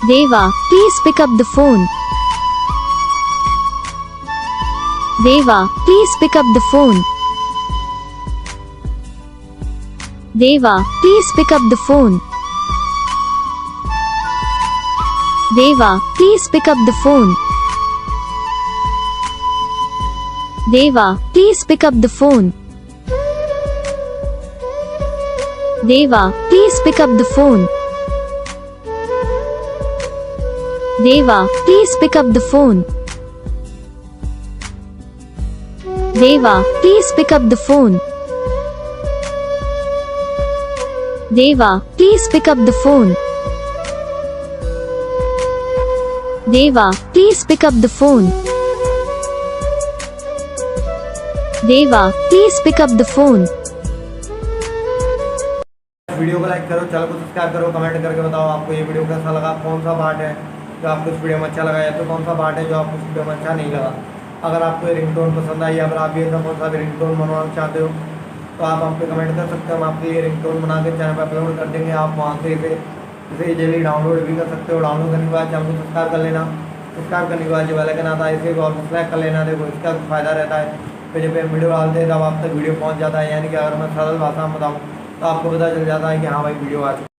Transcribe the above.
Deva, please pick up the phone. Deva, please pick up the phone. Deva, please pick up the phone. Deva, please pick up the phone. Deva, please pick up the phone. Deva, please pick up the phone. Deva, please pick up the phone. Deva, please pick up the phone. Deva, please pick up the phone. Deva, please pick up the phone. Deva, please pick up the phone. Video को like करो, channel को subscribe करो, comment करके बताओ आपको ये video कैसा लगा, कौन सा पार्ट है जो आपको इस वीडियो में अच्छा लगा या तो कौन सा पार्ट है जो आपको इस वीडियो में अच्छा नहीं लगा। अगर आपको ये रिंगटोन पसंद आई, अगर आप ये कौन सा भी रिंगटोन बनवाना चाहते हो तो आप हमको कमेंट कर सकते हो। हम आपके लिए रिंगटोन बना के चैनल पर अपलोड कर देंगे। आप वहाँ से इसे इजीली डाउनलोड भी कर सकते हो। डाउनलोड करने के बाद चैनल को सब्सक्राइब कर लेना। सब्सक्राइब करने के बाद जो बेल आइकन आता है इसे भी ऑल सेलेक्ट कर लेना। देखो इसका फ़ायदा रहता है फिर जब हम वीडियो डालते हैं तब आप तक वीडियो पहुँच जाता है। यानी कि अगर मैं सरल भाषा में बताऊँ तो आपको पता चल जाता है कि हाँ भाई वीडियो आ चुका है।